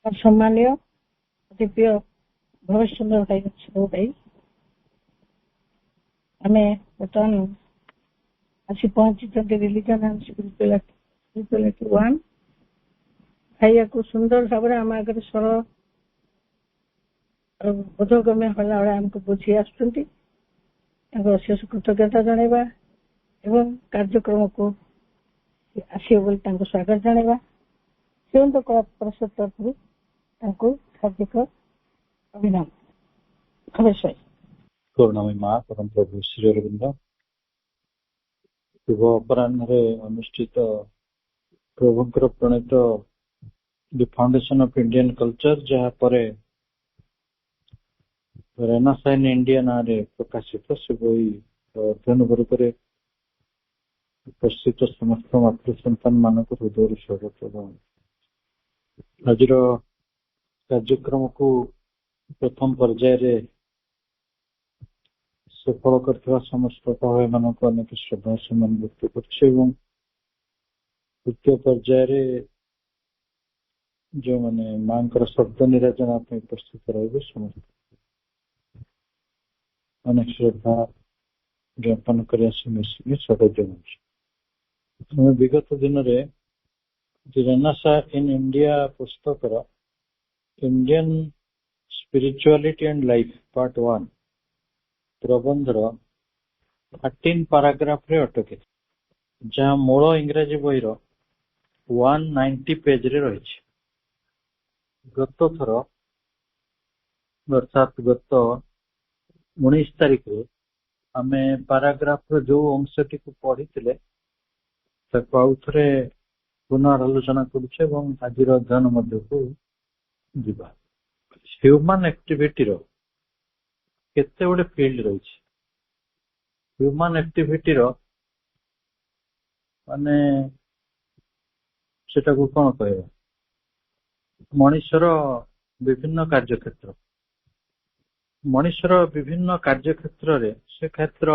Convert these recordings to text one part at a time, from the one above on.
और सम्मानीय अति प्रिय भवेश चंद्र भाई भाई आम बर्तमान आसी पहुंची रिलीजन एंड स्पिरिचुअलिटी 1 भाई को सुंदर भाव आम आगे सरल बोधगम्य होला भाई आमको बुझी आशेष कृतज्ञता जनवा एवं कार्यक्रम को आसवे स्वागत जनवा श्रीमंत कला परिषद तरफ हार्दिक अभिनंदन। अवश्य करुणामयी माँ परम प्रभु श्री अरविंद शुभ अपराह्न अनुष्ठित प्रभुंकर प्रणीत दि फाउंडेशन ऑफ इंडियन कल्चर जहाँ पर रेनेसां इंडिया ना प्रकाशित से बही अध्ययन वर्ग उपस्थित समस्त मातृ सन्तान मान हृदय स्वागत। आज कार्यक्रम को प्रथम पर्याय सफल कर समस्त भाई मान अनेक श्रद्धा सम्मान व्यक्त कर द्वितीय पर्याय जो मैंने माँ शब्द निराजना उपस्थित रहे समस्त अनेक श्रद्धा ज्ञापन कर स्वागत जनाऊँ। विगत दिन में रेनेसां इन इंडिया पुस्तकर Indian spirituality and life part 1 प्रबंधर 13 पाराग्राफ रे अटके जहाँ मूल इंग्राजी बहीर 190 पेज रे रही। गत थर अर्थात गत 19 तारीख आम पाराग्राफ जो अंशटी को पढ़ी आउ थे पुनरालोचना करुचे आज अध्ययन मध्य को जीवा। ह्यूमन एक्टिविटी रो केते गोटे फील्ड रही। ह्यूमन एक्टिविटी रो माने सेटा को कौन कह मनुष्यर विभिन्न कार्यक्षेत्र मनुष्यर विभिन्न कार्यक्षेत्र रे से क्षेत्र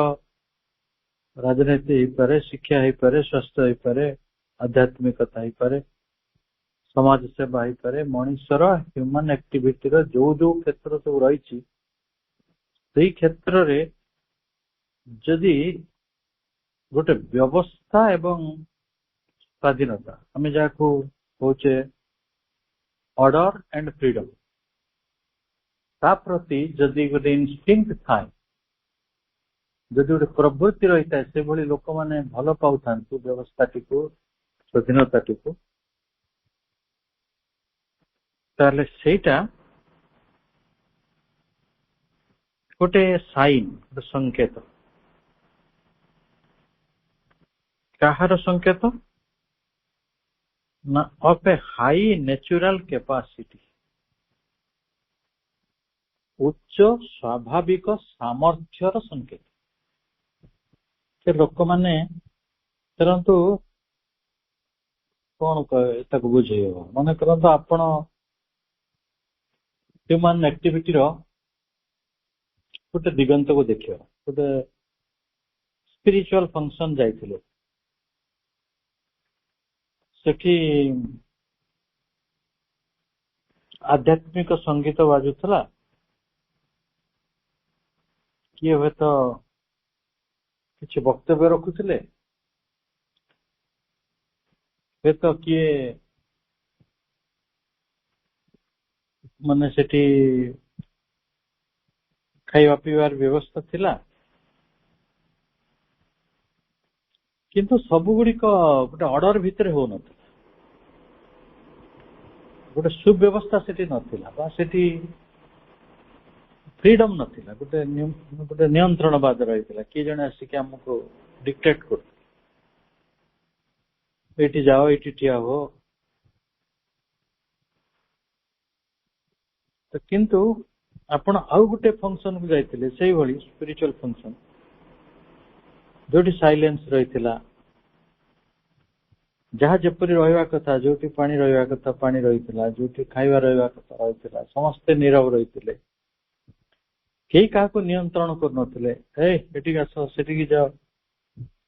राजनीति हो पारे शिक्षा हो पारे स्वास्थ्य हो पारे आध्यात्मिकता हो पारे समाज सेवा हो पारे मनुष्यर ह्यूमन एक्टिविटी रो जो जो क्षेत्र सब रही से क्षेत्र रे जदि गोटे व्यवस्था एवं स्वाधीनता आम जहाँ कहे ऑर्डर एंड फ्रीडम ता प्रति जदि गोटे इनस्टिंक्ट थाए जदि गोटे प्रवृत्ति रही है से भली लोक मैंने भल पाऊ था व्यवस्था टी स्वाधीनता टी ताले सेटा गोटे साइन गोटे संकेत कहार संकेत ना of A high natural capacity उच्च स्वाभाविक सामर्थ्यर संकेत से लोक मैंने करंतु कौन बुझे मन करंतु आपण ह्यूमन एक्टिविटी रो गोटे दिगंत को देखिए गोटे स्पिरिचुअल फंक्शन जाइथिले सेठी आध्यात्मिक संगीत बाजुला किए हुए तो किसी वक्तव्य रखुले हे तो किए माने सेठी खाଇବା ପିଇବାର ବ୍ୟବସ୍ଥା ଥିଲା किंतु सब गुड़िक गोटे ऑर्डर भितर हो नथिला गोटे सुव्यवस्था सेठी नथिला बा सेठी फ्रीडम नथिला गोटे गोटे नियंत्रणवाद रही किए जने आसिक हमको डिक्टेट कर एटी जाओ एटी ठिया हो तो किंतु आपण आउ गोटे फंक्शन को जाइथिले सेही भली स्पिरिचुअल फंक्शन जोटी साइलेंस रही जहाँ जपरी रहा कथा जो पानी रहा कथा पानी रही जो खाइबा रहा कथा रही समस्ते नीरव रही कई क्या नियंत्रण करते आस से जाओ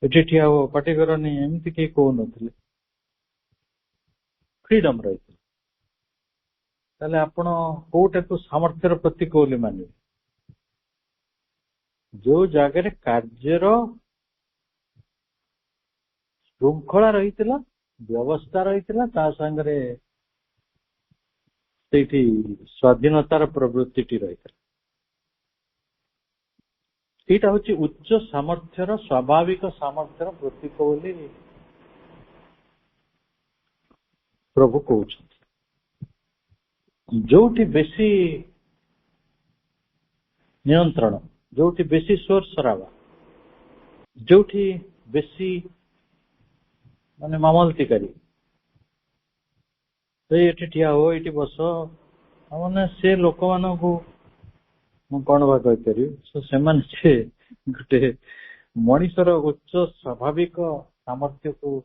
ये ठिया हो पार्टी करनी एमती कहीं कहून फ्रीडम रही ताले आपण कोटाको सामर्थ्यर प्रतीक बोली मानिबे जो जगह कार्यर श्रृंखला रही व्यवस्था रही सांगे स्वाधीनतार प्रवृत्ति रही यहाँ हूँ उच्च सामर्थ्यर स्वाभाविक सामर्थ्यर प्रतीक बोली प्रभु कहते जोटी बेसी नियंत्रण जोटी बेसी शोर शराबा जोटी बेसी माने मामलतिकारी ये ठिया हो ये बस मैंने से लोक मान कौन बा कही से गोटे मनीषर उच्च स्वाभाविक सामर्थ्य को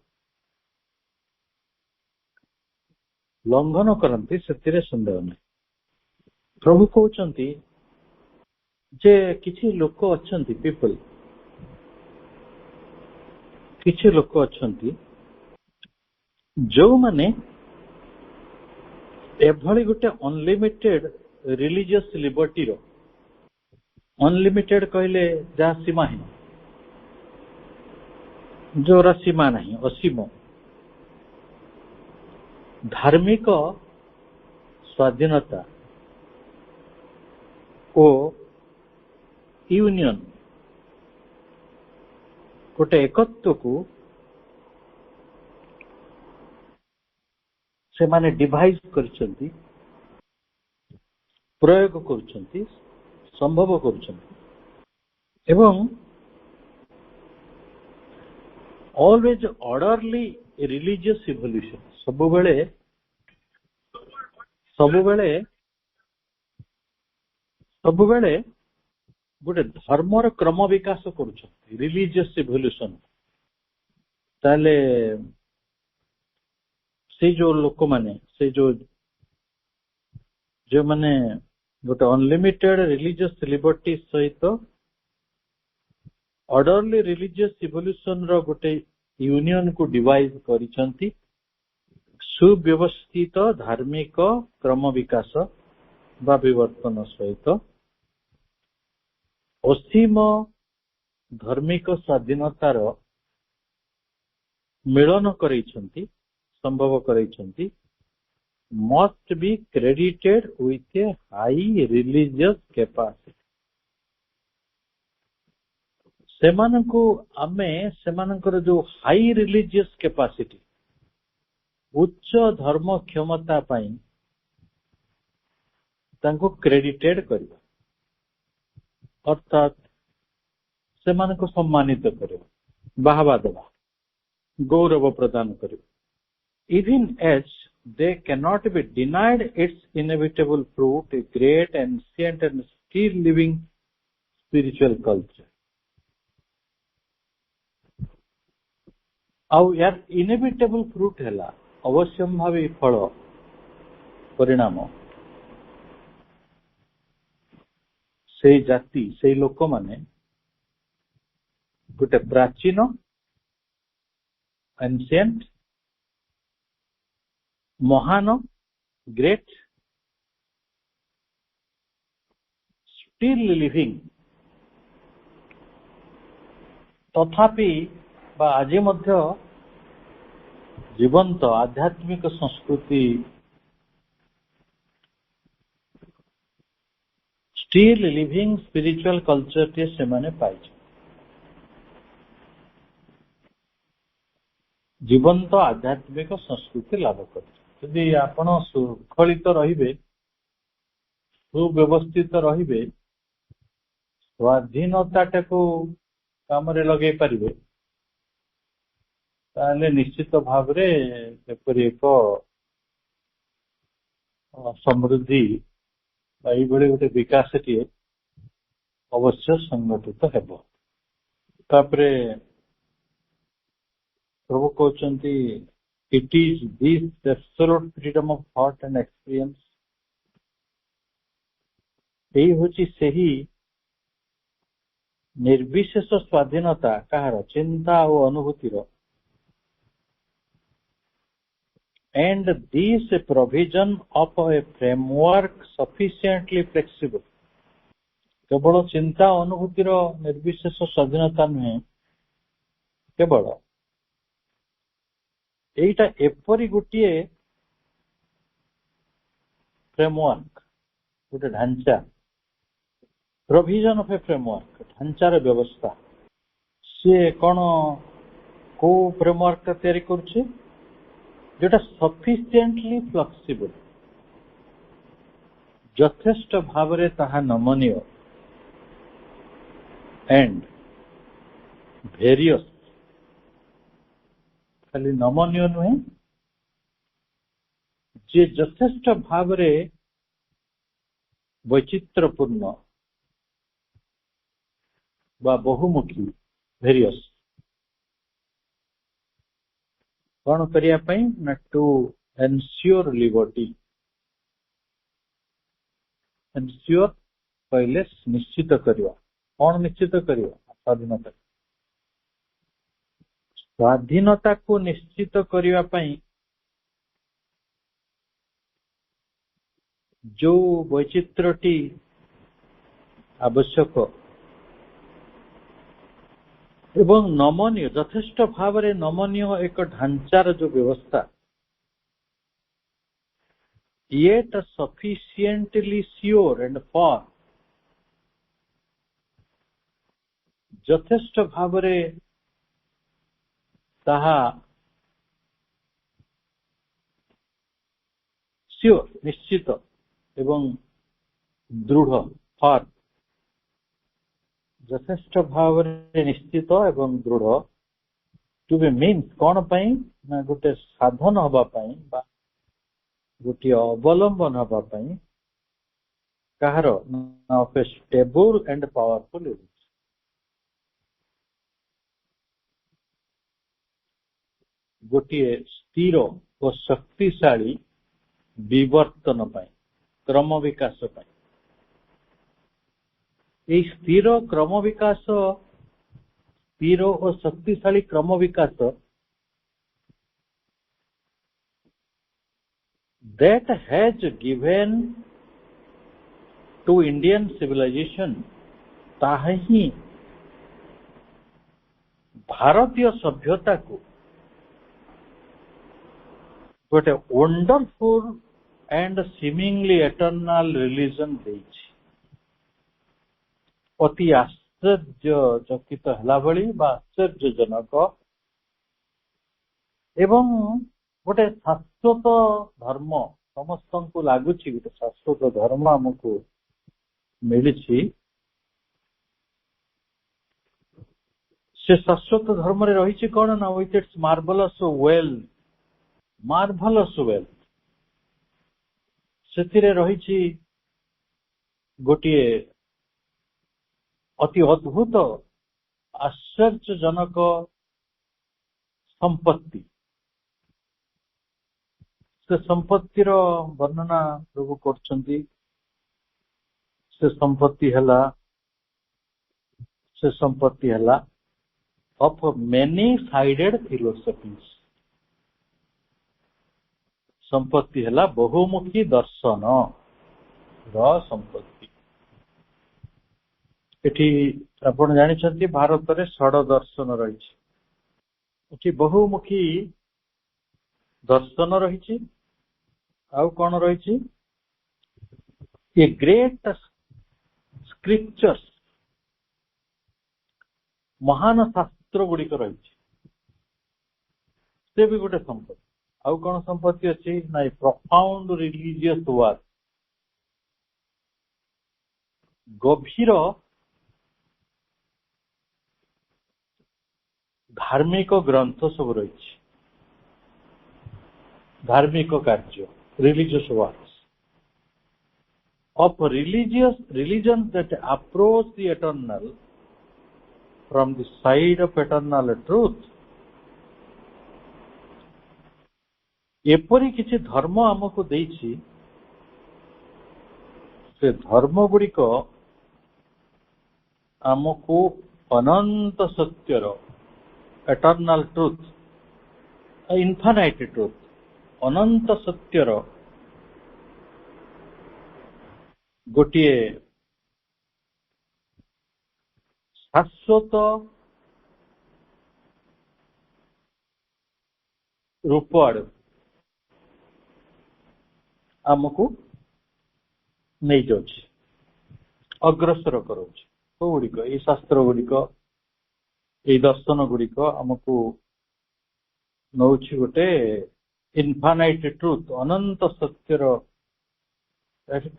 लंघन करती से संदेह नहीं प्रभु कहते जे किसी लोक अच्छा पीपल किसी लोक अच्छा जो माने एभली गोटे अनलिमिटेड रिलीजियस लिबर्टी रो अनलिमिटेड कहले जहाँ सीमाहीन जोरा सीमा नहीं असीम धार्मिक स्वाधीनता ओ यूनियन गोटे एकत्व को से माने डिवाइस करछंती प्रयोग करछंती संभव करछंती एवं ऑलवेज ऑर्डरली रिलीजियस इवोल्यूशन सबुबेले गोटे धर्मर क्रम विकास करुछंती रिलीजियस इवोल्यूशन ताले से जो लोक माने से जो माने गोटे अनलिमिटेड रिलीजियस लिबर्टी सहित ऑर्डरली रिलीजियस इवोल्यूशन रो गोटे यूनियन को डिवाइस करिसंती सुव्यवस्थित धार्मिक क्रम विकास बा विवर्तन सहित असीम धार्मिक स्वाधीनतार मिलन करैछंती संभव करैछंती must be credited with a high religious capacity सेमानंको आमे सेमानंकर जो हाई रिलीजियस कैपेसिटी उच्च धर्म क्षमता पाई तांको क्रेडिटेड करिबा अर्थात सेमानंको सम्मानित करिबा बाहबा देबा गौरव प्रदान करिबा even as they cannot be denied its inevitable fruit, a great, ancient and still living spiritual culture. आउ यार इनेविटेबल फ्रूट है अवश्यंभावी फल परिणाम से जाति से लोक माने गोटे प्राचीन एंशिएंट महान ग्रेट स्टिल लिविंग तथापि आज जीवंत आध्यात्मिक संस्कृति स्टिल लिविंग स्पिरिचुअल कल्चर टे से माने पाई जीवंत आध्यात्मिक संस्कृति लाभ कर यदि आपण सुखलित रहिबे सुव्यवस्थित रहिबे स्वाधीनता को काम रे लगे पारिबे ताले निश्चित भाव रे एक समृद्धि ये गोटे विकास टी अवश्य संगठित हेब तापरे प्रभु कहते it is this absolute freedom of thought and experience यही होची सही निर्विशेष स्वाधीनता कहार चिंता और अनुभूतिर and this provision of a framework sufficiently flexible. केवल चिंता अनुभूतिर निर्विशेष स्वाधीनता नुहे, केवल एटा एपरी गोटे फ्रेमवर्क, गोटे ढांचा, प्रोविजन ऑफ ए फ्रेमवर्क, ढांचार व्यवस्था सी कौन को फ्रेमवर्क तैयारी करुचे जोटा सफिशिएंटली फ्लेक्सिबल, यथेष्ट भाव में ताहा नमनीय एंड वेरियस, खाली नमनीय नुहे जे यथेष्ट भाव में वैचित्रपूर्ण बा बहुमुखी वेरियस कौन करिया पई ना टू एनश्योर लिबर्टी, एनश्योर पहले निश्चित करिया, कौन निश्चित करिया स्वाधीनता, स्वाधीनता को निश्चित करिया पई जो वैचित्रटी आवश्यक एवं नमनीय, यथेष्ट भाव में नमनीय एक ढांचार जो व्यवस्था, yet sufficiently sure and for, यथेष्ट भाव में ताहा श्योर निश्चित एवं दृढ़, फॉर यथेष्ट भाव निश्चित एवं दृढ़, टू बी मीन्स कौन पाई ना गोटे साधन हवा पाई बा गोटे अवलंबन हवा पाई कहार of a stable and powerful unit, गोटे स्थिर और शक्तिशाली विवर्तन पाई, क्रम विकास पाई। ये स्थिर क्रम विकास, स्थिर और शक्तिशाली क्रम विकास that has given to Indian civilization, ताहा ही भारतीय सभ्यता को गोटे wonderful and seemingly eternal religion देछि, अति आश्चर्यचकित हला भली बा आश्चर्यजनक एवं गोटे शाश्वत धर्म समस्त को लगुच, गोटे शाश्वत धर्म आमको मिली, से शाश्वत धर्म रे रही कौन ना with its marvellous wealth, marvellous wealth से रही गोटे अति अद्भुत आश्चर्यजनक संपत्ति। से संपत्तिर वर्णना प्रभु करछंती, से संपत्ति हला ऑफ मेनी साइडेड फिलोसफीज, संपत्ति हला बहुमुखी दर्शन र संपत्ति। एठी आपण जानिछंती भारत रे षड दर्शन रही, एठी बहुमुखी दर्शन रही, आउ कौन रही ए ग्रेट स्क्रिप्चर्स, महान शास्त्र गुड़िक रही, से भी गोटे संपत्ति। आउ कौन संपत्ति अच्छी ना प्रोफाउंड रिलीजियस वर्क, गभीर धार्मिक ग्रंथ सब रही, धार्मिक कार्य, religious works of religions that approach the eternal from the side of eternal truth। एपरी किसी धर्म आमको देछि, से धर्म गुड़िक आमको अनंत सत्यर, एटर्नल ट्रुथ, इनफाइनाइट ट्रुथ ଅନନ୍ତ ସତ୍ୟର ଗୋଟିଏ ଶାଶ୍ୱତ ରୂପ ଆଡ଼କୁ ଆମକୁ ନେଇଯାଉଛି, ଅଗ୍ରସର କରାଉଛି। କୋଉଗୁଡ଼ିକ? ଏଇ ଶାସ୍ତ୍ର ଗୁଡ଼ିକ, ଏଇ ଦର୍ଶନ ଗୁଡ଼ିକ ଆମକୁ ନଉଛି ଗୋଟେ ଇନଫାନାଇଟ୍ ଟ୍ରୁଥ, ଅନନ୍ତ ସତ୍ୟର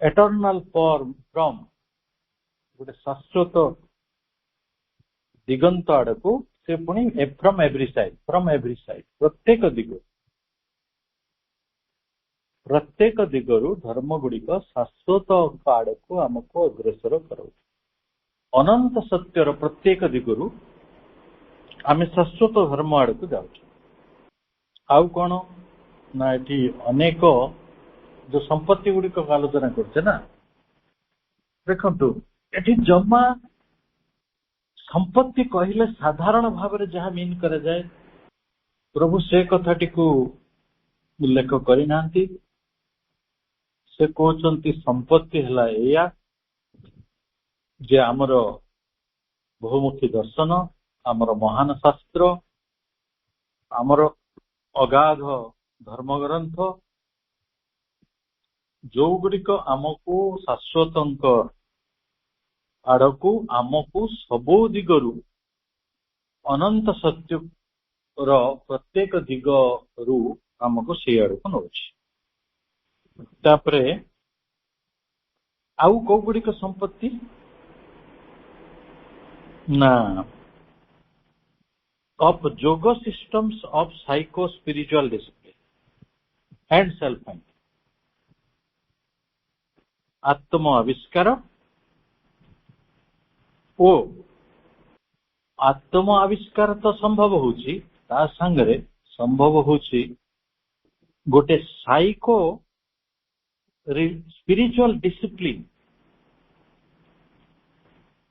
ଏଟର୍ନାଲ ଫ୍ରମ ଗୋଟେ ଶାଶ୍ୱତ ଦିଗନ୍ତ ଆଡକୁ। ସେ ପୁଣି ଫ୍ରମ ଏଭ୍ରି ସାଇଡ୍, ପ୍ରତ୍ୟେକ ଦିଗରୁ ଧର୍ମ ଗୁଡ଼ିକ ଶାଶ୍ୱତ ଆଡକୁ ଆମକୁ ଅଗ୍ରସର କରାଉଛି। ଅନନ୍ତ ସତ୍ୟର ପ୍ରତ୍ୟେକ ଦିଗରୁ ଆମେ ଶାଶ୍ୱତ ଧର୍ମ ଆଡକୁ ଯାଉଛୁ। ଆଉ କଣ ନା, ଏଠି ଅନେକ ଯୋଉ ସମ୍ପତ୍ତି ଗୁଡ଼ିକ ଆଲୋଚନା କରୁଛେ ନା, ଦେଖନ୍ତୁ ଏଠି ଜମା ସମ୍ପତ୍ତି କହିଲେ ସାଧାରଣ ଭାବରେ ଯାହା ମିନ୍ କରାଯାଏ, ପ୍ରଭୁ ସେ କଥାଟିକୁ ଉଲ୍ଲେଖ କରିନାହାନ୍ତି। ସେ କହୁଛନ୍ତି ସମ୍ପତ୍ତି ହେଲା ଏଇଆ ଯେ ଆମର ବହୁମୁଖୀ ଦର୍ଶନ, ଆମର ମହାନ ଶାସ୍ତ୍ର, ଆମର ଅଗାଧ ଧର୍ମଗ୍ରନ୍ଥ, ଯୋଉଗୁଡ଼ିକ ଆମକୁ ଶାଶ୍ୱତଙ୍କ ଆଡକୁ, ଆମକୁ ସବୁ ଦିଗରୁ ଅନନ୍ତ ସତ୍ୟର ପ୍ରତ୍ୟେକ ଦିଗରୁ ଆମକୁ ସେଇ ଆଡକୁ ନଉଛି। ତାପରେ ଆଉ କୋଉ ଗୁଡ଼ିକ ସମ୍ପତ୍ତି ନା, of yoga systems of psycho-spiritual discipline and self-mind, ଆତ୍ମ ଆବିଷ୍କାର ଓ ଆତ୍ମ ଆବିଷ୍କାର ତ ସମ୍ଭବ ହଉଛି, ତା ସାଙ୍ଗରେ ସମ୍ଭବ ହଉଛି ଗୋଟେ ସାଇକୋ ସ୍ପିରିଚୁଆଲ ଡିସିପ୍ଲିନ,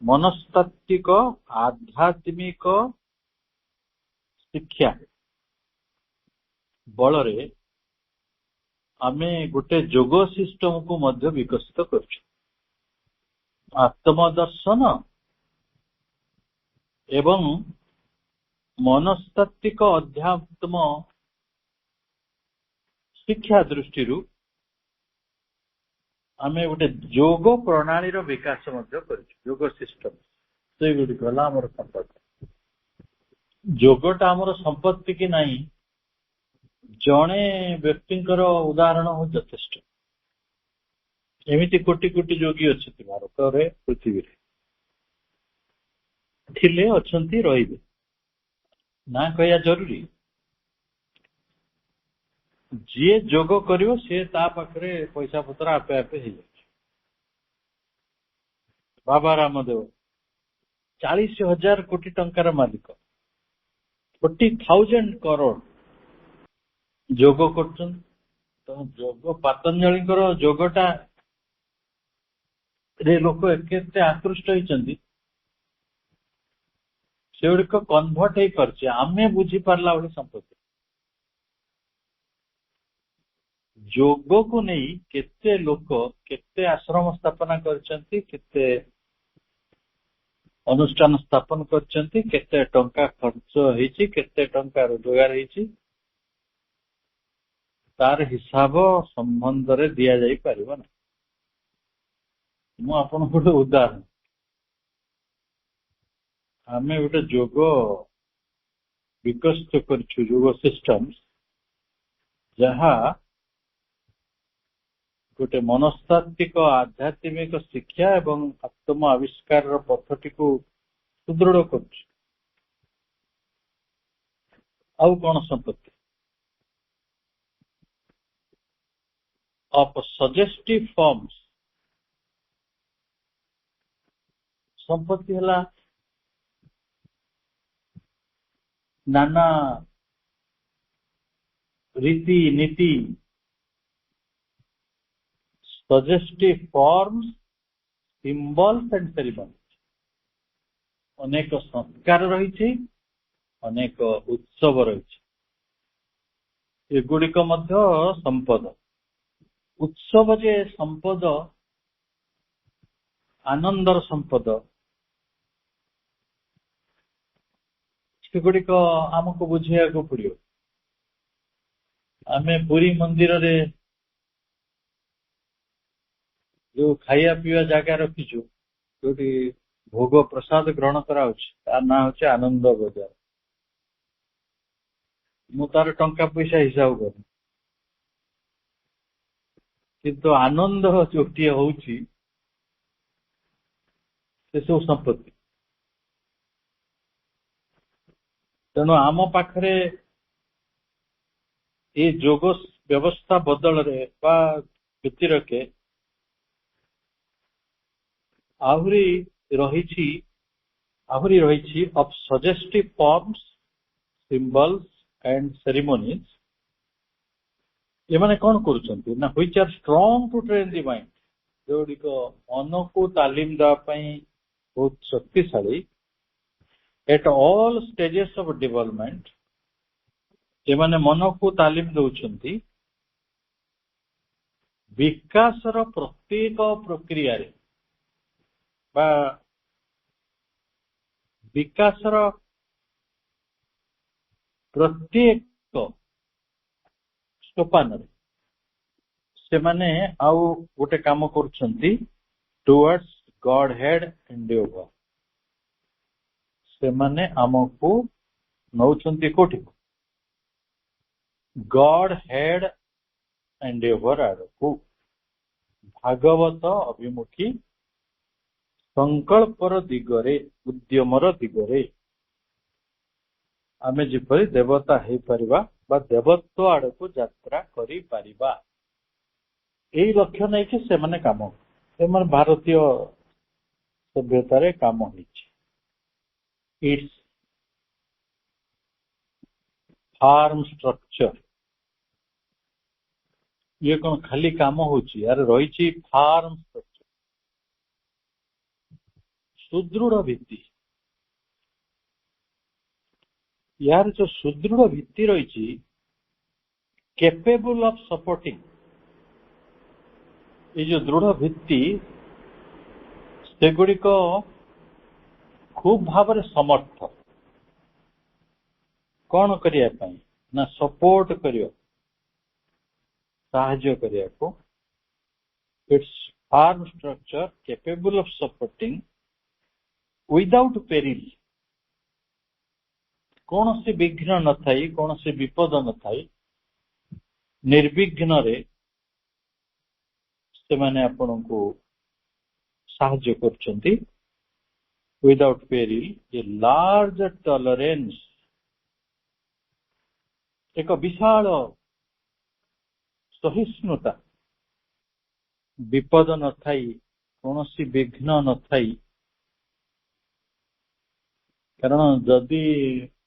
ମନସ୍ତାତ୍ତ୍ୱିକ ଆଧ୍ୟାତ୍ମିକ ଶିକ୍ଷା ବଳରେ ଆମେ ଗୋଟେ ଯୋଗ ସିଷ୍ଟମକୁ ମଧ୍ୟ ବିକଶିତ କରୁଛୁ। ଆତ୍ମଦର୍ଶନ ଏବଂ ମନସ୍ତାତ୍ତ୍ୱିକ ଅଧ୍ୟାତ୍ମ ଶିକ୍ଷା ଦୃଷ୍ଟିରୁ ଆମେ ଗୋଟେ ଯୋଗ ପ୍ରଣାଳୀର ବିକାଶ ମଧ୍ୟ କରିଛୁ। ଯୋଗ ସିଷ୍ଟମ ସେଇଗୁଡ଼ିକ ହେଲା ଆମର ସମ୍ପତ୍ତି। ଯୋଗଟା ଆମର ସମ୍ପତ୍ତି କି ନାହିଁ, ଜଣେ ବ୍ୟକ୍ତିଙ୍କର ଉଦାହରଣ ହଉ ଯଥେଷ୍ଟ। ଏମିତି କୋଟି କୋଟି ଯୋଗୀ ଅଛନ୍ତି ଭାରତରେ, ପୃଥିବୀରେ ଥିଲେ, ଅଛନ୍ତି, ରହିବେ। ନା କହିବା ଜରୁରୀ। ଯିଏ ଯୋଗ କରିବ ସିଏ ତା ପାଖରେ ପଇସା ପତ୍ର ଆପେ ଆପେ ହେଇଯାଉଛି। ବାବା ରାମଦେବ 40,000 କୋଟି ଟଙ୍କାର ମାଲିକ, 40,000 crore ଯୋଗ କରୁଛନ୍ତି। ତ ଯୋଗ, ପତଞ୍ଜଳିଙ୍କର ଯୋଗଟା ରେ ଲୋକ କେତେ ଆକୃଷ୍ଟ ହେଇଛନ୍ତି, ସେଗୁଡ଼ିକ କନଭର୍ଟ ହେଇପାରୁଛି ଆମେ ବୁଝିପାରିଲା ଭଳି ସମ୍ପତ୍ତି। ଯୋଗକୁ ନେଇ କେତେ ଲୋକ କେତେ ଆଶ୍ରମ ସ୍ଥାପନା କରିଛନ୍ତି, କେତେ ଅନୁଷ୍ଠାନ ସ୍ଥାପନ କରିଛନ୍ତି, କେତେ ଟଙ୍କା ଖର୍ଚ୍ଚ ହେଇଛି, କେତେ ଟଙ୍କା ରୋଜଗାର ହେଇଛି, ତାର ହିସାବ ସମ୍ବନ୍ଧରେ ଦିଆଯାଇ ପାରିବ ନାହିଁ। ମୁଁ ଆପଣଙ୍କୁ ଗୋଟେ ଉଦାହରଣ, ଆମେ ଗୋଟେ ଯୋଗ ବିକଶିତ କରିଛୁ, ଯୋଗ ସିଷ୍ଟମ, ଯାହା ଗୋଟେ ମନସ୍ତାତ୍ତ୍ୱିକ ଆଧ୍ୟାତ୍ମିକ ଶିକ୍ଷା ଏବଂ ଆତ୍ମ ଆବିଷ୍କାରର ପଥଟିକୁ ସୁଦୃଢ କରୁଛି। ଆଉ କଣ ସମ୍ପତ୍ତି? ଅଫ ସଜେଷ୍ଟିଭ ଫର୍ମସ, ସମ୍ପତ୍ତି ହେଲା ନାନା ରୀତି ନୀତି, ସଜେଷ୍ଟିଭ ଫର୍ମସ, ସିମ୍ବଲସ ଆଣ୍ଡ ସେରିମନି। ଅନେକ ସଂସ୍କାର ରହିଛି, ଅନେକ ଉତ୍ସବ ରହିଛି। ଏଗୁଡିକ ମଧ୍ୟ ସମ୍ପଦ। ଉତ୍ସବ ଯେ ସମ୍ପଦ, ଆନନ୍ଦର ସମ୍ପଦ, ସେଗୁଡିକ ଆମକୁ ବୁଝେଇବାକୁ ପଡିବ। ଆମେ ପୁରୀ ମନ୍ଦିରରେ ଯୋଉ ଖାଇବା ପିଇବା ଜାଗା ରଖିଛୁ, ଯୋଉଠି ଭୋଗ ପ୍ରସାଦ ଗ୍ରହଣ କରାଉଛି, ତାର ନାଁ ହଉଛି ଆନନ୍ଦ ବଜାର। ମୁଁ ତାର ଟଙ୍କା ପଇସା ହିସାବ କରୁନି, କିନ୍ତୁ ଆନନ୍ଦ ଯୋଉଟିଏ ହଉଛି ସେସବୁ ସମ୍ପତ୍ତି। ତେଣୁ ଆମ ପାଖରେ ଏ ଯୋଗ ବ୍ୟବସ୍ଥା ବଦଳରେ ବା ବ୍ୟତିରେକେ ଆହୁରି ରହିଛି of suggestive forms, symbols and ceremonies। ଏମାନେ କଣ କରୁଛନ୍ତି ନା which are strong to train the mind, ଯୋଉଗୁଡ଼ିକ ମନକୁ ତାଲିମ ଦେବା ପାଇଁ ବହୁତ ଶକ୍ତିଶାଳୀ। at all stages of development ଏମାନେ ମନକୁ ତାଲିମ ଦେଉଛନ୍ତି ବିକାଶର ପ୍ରତ୍ୟେକ ପ୍ରକ୍ରିୟାରେ ବା ବିକାଶର ପ୍ରତ୍ୟେକ ସୋପାନରେ ସେମାନେ ଆଉ ଗୋଟେ କାମ କରୁଛନ୍ତି towards Godhead endeavor। ସେମାନେ ଆମକୁ ନଉଛନ୍ତି କୋଉଠିକୁ? Godhead endeavor ଆଡକୁ, ଭାଗବତ ଅଭିମୁଖୀ ସଂକଳ୍ପର ଦିଗରେ, ଉଦ୍ୟମର ଦିଗରେ ଆମେ ଯେପରି ଦେବତା ହେଇପାରିବା ବା ଦେବତ୍ୱ ଆଡକୁ ଯାତ୍ରା କରିପାରିବା, ଏଇ ଲକ୍ଷ୍ୟ ନେଇକି ସେମାନେ କାମ, ସେମାନେ ଭାରତୀୟ ସଭ୍ୟତାରେ କାମ ହେଇଛି। Its form structure. ଇଏ କଣ ଖାଲି କାମ ହଉଛି, ଆରେ ରହିଛି ଫାର୍ମ ଷ୍ଟ୍ରକ୍ଚର, ସୁଦୃଢ ଭିତ୍ତି। यार जो सुदृढ़ भित्ति रही केपेबल ऑफ सपोर्टिंग, ये जो दृढ़ भित्ति सेगुड़िक खूब भाव समर्थ कौन करने ना सपोर्ट करियो, साहाय्य करिया को। Its form structure capable of supporting without peril, कौन से विघ्न न थाई, कौन से विपद न थाई, निर्विघ्न रे से माने आपन को साहाय्य करचंती। Without peril a large tolerance, एक विशाल सहिष्णुता, विपद न थाई, कौन सी विघ्न न थाई। कारण जदि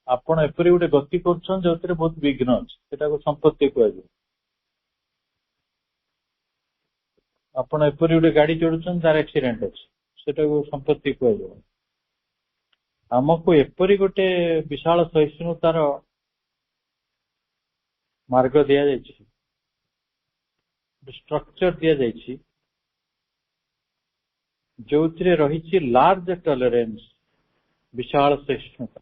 आपण एपरी गोटे गति करछन जो बहुत विघ्न अछि, सेटा को संपत्ति कहै। आपण एपरी गोटे गाड़ी चढ़ुछन तार एक्सीडेंट अछि, सेटा को संपत्ति कहै। हमको एपरी गोटे विशाल सहिष्णुतार मार्ग दिया जायछि, स्ट्रक्चर दिया जायछि, जोथिरे रहिछि लार्ज टॉलरेंस, विशाल सहिष्णुता,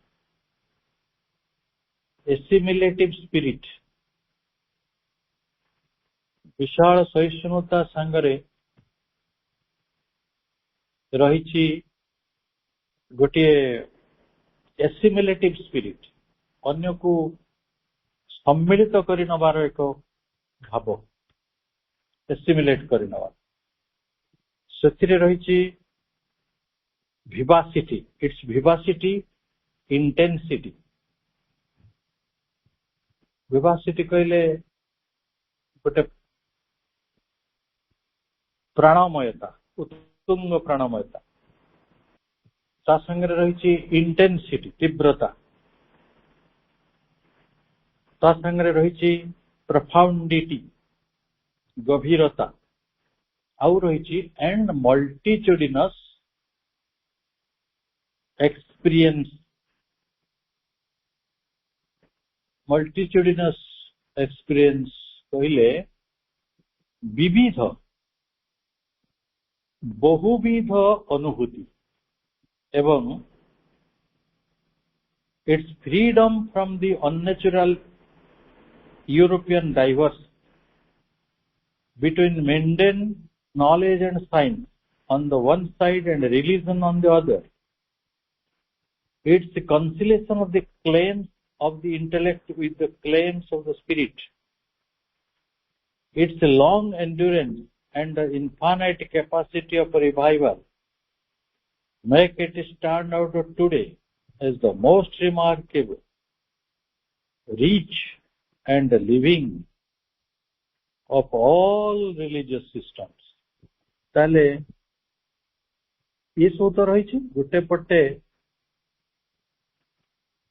एसिमिलेटिव स्पिरिट। विशाल सहिष्णुता संगरे रहिछि गोटे एसिमिलेटिव स्पिरिट, अन्य को सम्मिलित करि नबार एक भाव, एसिमिलेट करि नबार। सेथिरे रहिछि विवासिटी, इट्स विवासिटी, इंटेंसिटी। विवासिटी कहले गोटे प्राणमयता, उत्तुंग प्राणमयता, ता संगे रहिछि इंटेंसिटी, तीव्रता, ता संगे रहिछि प्रोफाउंडिटी, गभीरता, आउ रहिछि and multitudinous experience. Multitudinous experience कहले विविध बहुविध अनुभूति एवं its freedom from the unnatural European divorce between mundane knowledge and science on the one side and religion on the other. It's the conciliation of the claims of the intellect with the claims of the spirit. It's a long endurance and the infinite capacity of revival make it stand out today as the most remarkable, rich and living of all religious systems. ताले ये सब तो रही गोटे पटे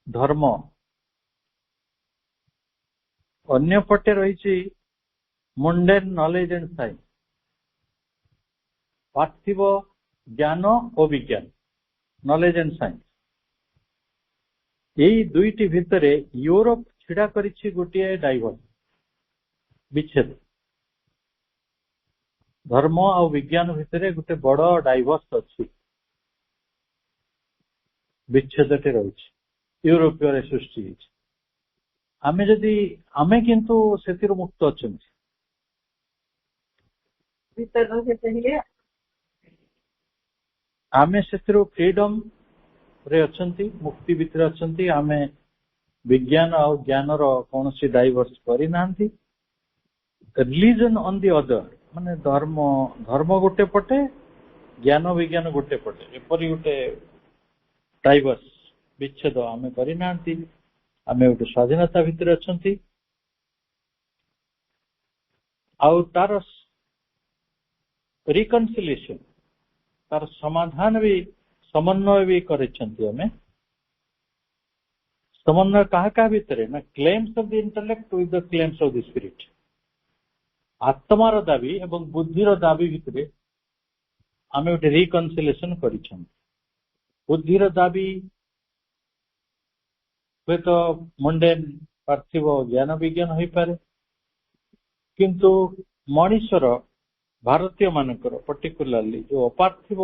धर्म अन्य पटे रही मुंडेन नॉलेज एंड साइंस पार्थिव ज्ञान और विज्ञान नॉलेज एंड साइंस यही दुईटी भितर यूरोप छिड़ा करिछि गोटे डाइवर्स विच्छेद धर्म और विज्ञान भितर गोटे बड़ डाइवर्स अच्छी विच्छेदटे रही यूरोपीय सृष्टि आमे जदि आमे किंतु से मुक्त अच्छा आमे से फ्रीडम रे अच्छी मुक्ति भितर अच्छी आमे विज्ञान और ज्ञान कौन सी डाइवर्स करना रिलीजन ऑन दी अदर माने धर्म धर्म गोटे पटे ज्ञान विज्ञान गोटे पटे एपरी गोटे डाइवर्स विच्छेद आमे करना आमे गोटे स्वाधीनता भितर अच्छी आउ तार रिकनसिलिएशन तार समाधान भी समन्वय भी करेछंती आमे समन्वय क्या भितर ना claims of the intellect with the claims of the spirit आत्मार दाबी एवं बुद्धिर दाबी भितर आमे गोटे रिकनसिलिएशन करिछन बुद्धिर दाबी हुए तो मुंडेन पार्थिव ज्ञान विज्ञान हो पारे किंतु मनुष्यर भारतीय मानकर पर्टिकुलरली जो अपार्थिव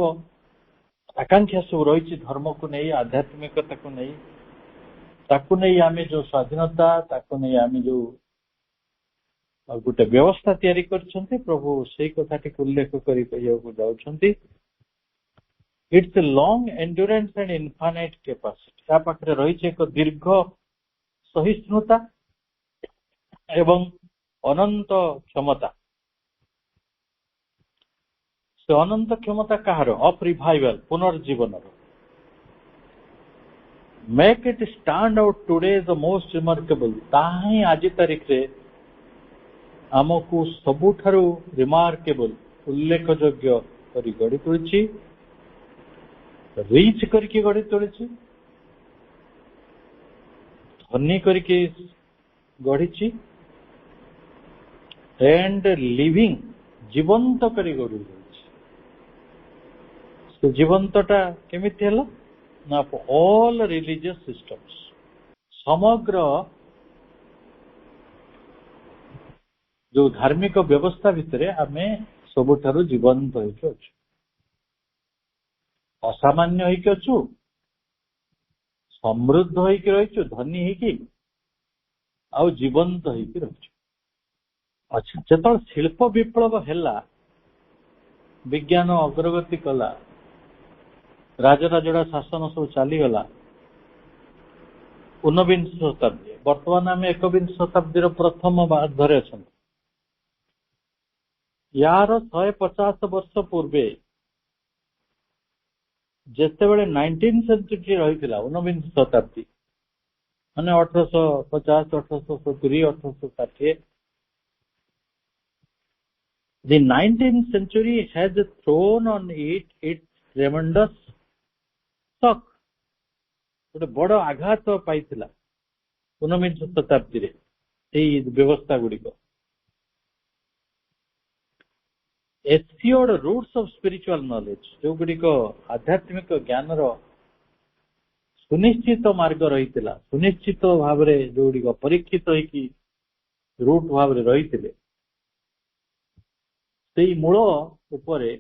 आकांक्षा सब रही धर्म को नहीं आध्यात्मिकता को नहीं आमे जो स्वाधीनता ताको नहीं आमे जो गोटे व्यवस्था तैयारी करछन्ते प्रभु से कथा उल्लेख करी जाउछन्ते its a long endurance and infinite capacity या पाखरे रही एक दीर्घ सहिष्णुता एवं अनंत क्षमता से अनंत क्षमता कहार ऑफ रिवाइवल पुनर्जीवन make it stand out today the most remarkable ताही आज तारीख रे आमको सबुठारु रिमार्केबल उल्लेखयोग्य करी गढ़ी तोड़ी रिच करके गढ़ी तोड़ी धनी करके गढ़ी एंड लिविंग जीवंत करी गढ़ी तो जीवंतटा केमिति हला ना ऑल रिलीजियस सिस्टम्स समग्र जो धार्मिक व्यवस्था भितर आमे सबुठारु जीवंत होइके अछु असामान्य होइके अछु समृद्ध होइके रहिछु धनी होइके आ जीवंत होइके रहिछु अच्छा जतल शिल्प विप्लव हैला विज्ञान अग्रगति कला राजराजड़ा शासन सब चलीगला 19 शताब्दी वर्तमान आम 21 शताब्दी प्रथम भागरे अच्छा यार 150 वर्ष पूर्वे जिते बड़े 19 सेंचुरी रही 19 शताब्दी माने 1850 1870 1860 the 19th century has thrown on it its tremendous shock गोटे बड़ आघात पाई 19 शताब्दी व्यवस्था गुड़िक assured roots of spiritual knowledge जो गुड़िक आध्यात्मिक ज्ञान सुनिश्चित मार्ग रही सुनिश्चित भाव जो गुड़िक परीक्षित होगी रूट भाव रही मूल उपरे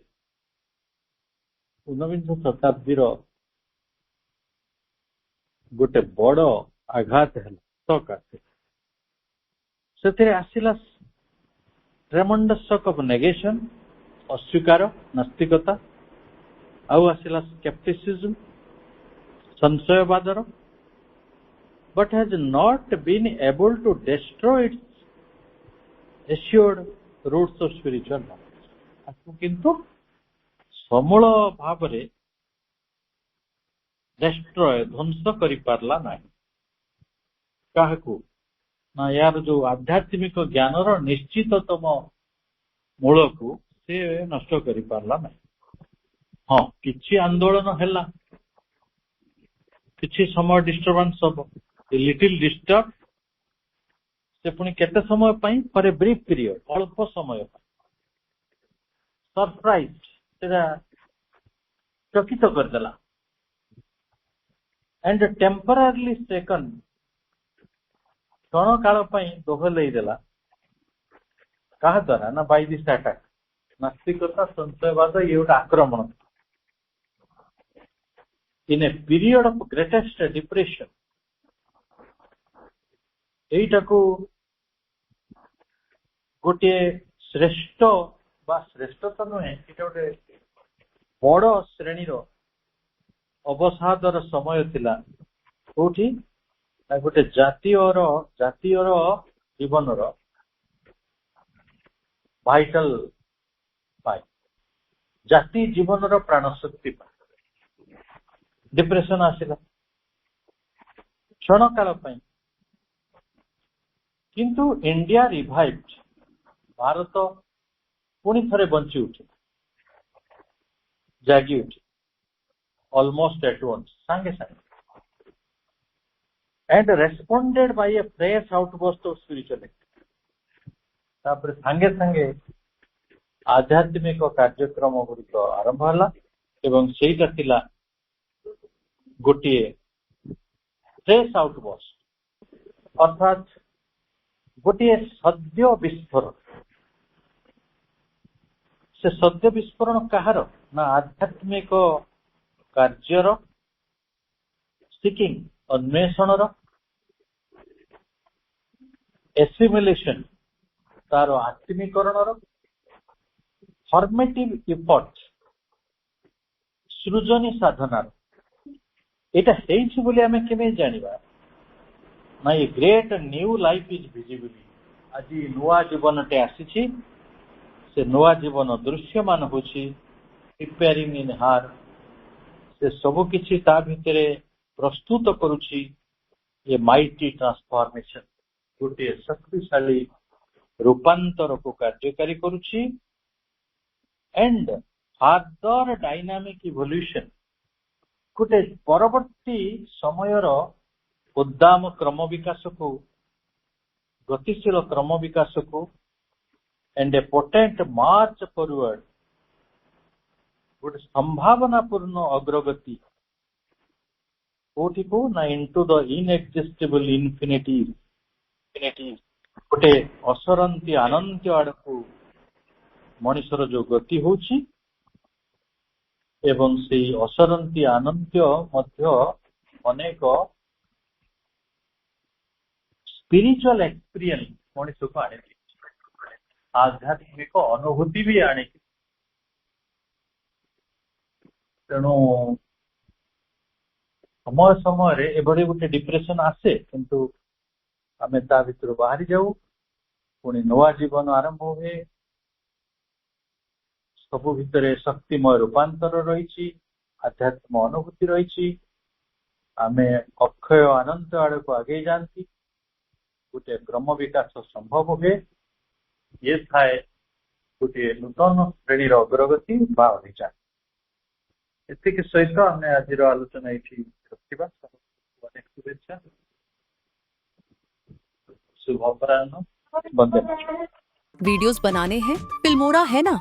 19 शताब्दी गोटे बड़ आघात है से आसला ट्रेमेंडस शॉक ऑफ नेगेशन अस्वीकार नास्तिकता आउ आसला scepticism संशयवादर but has not been able to destroy its assured roots of spiritual knowledge. आपको किंतु समूल भाव रे destroy ध्वंस करि पारला नाही काहकु ना यार जो आध्यात्मिक ज्ञान रो निश्चिततम मूल को से नष्ट करि पारला नाही हां किछि आंदोलन हैला किछि समय डिस्टर्बेंस सब लिटिल डिस्टर्ब से पुणी केते समय पाई फॉर ए ब्रीफ पीरियड अल्प समय सरप्राइज सेरा चकित कर देला एंड टेम्पररली सेकंड क्षण काल पाई दोहलई देला कहा द्वारा ना बाय दिस अटैक नास्तिकता संशयवाद ये गोटे आक्रमण in a period of greatest depression एटा को गोटे श्रेष्ठ बा श्रेष्ठ तो नुहे गोटे बड़ श्रेणी अवसादर समय थिला कोठी गोटे जातीयर जीवन भाइटल पाई जाति जीवन प्राण शक्ति पाई डिप्रेशन आसिला क्षण काल पाई किंतु इंडिया रिवाइव्ड भारत पुणी थरे बंची उठी जागी उठी ऑलमोस्ट एट वंस सांगे सांगे and responded by a fresh outburst of spiritual तापर सांगे सांगे आध्यात्मिक कार्यक्रम गुड़िक आरंभ होला एवं सेटा थिला गोटिए फ्रेश आउटबर्स्ट अर्थात गोटे सद्य विस्फोरण से सद्य विस्फोरण कहार ना आध्यात्मिक कार्यर सिकिंग अन्वेषण एसिमिलेशन तार आत्मीकरण फॉर्मेटिव इफर्ट सृजनी साधनार एटा हेइछि बोली आमे केमे जानिबा ना ये great new life is visible आज नुआ जीवन टे आसी से नुआ जीवन दृश्यमान होछि प्रिपेयरिंग इन हार से सब किछि ता भितरे प्रस्तुत करूछि ये माइटी ट्रांसफॉर्मेशन गोटे शक्तिशाली रूपांतर को कार्यकारी करूछि एंड फार्दर डायनामिक इवोल्यूशन गोटे परवर्ती समयर उद्दाम क्रम विकास को गतिशील क्रम विकास को and A potent March forward गोटे संभावनापूर्ण अग्रगति कोठी को ना इनटू द इनएग्जिस्टेबल इन्फिनिटी गोटे असरंती अनंत आड़कू मनुष्यर जो गति होची एवं से असरंती अनंत मध्य अनेक स्पिरिचुअल एक्सपीरियंस मनुष्य को आने आध्यात्मिक अनुभूति भी आने तेणु समय समय एभली गोटे डिप्रेशन आसे किंतु आमे ता भितर बाहरी जाऊ पुणी नवा जीवन आरंभ हुए सबु भितर शक्तिमय रूपांतर रही आध्यात्म अनुभूति रही आमे अक्षय अनंत आड़ को आगे जाती गोटे क्रम विकास संभव हुए ये थाए गोटे नूतन श्रेणी अग्रगति बा अभियान एतिक सहित आम आज आलोचना ये रखा अनेक शुभेच्छा शुभ अपराह्न वंदे। वीडियोस बनाने हैं फिल्मोरा है ना।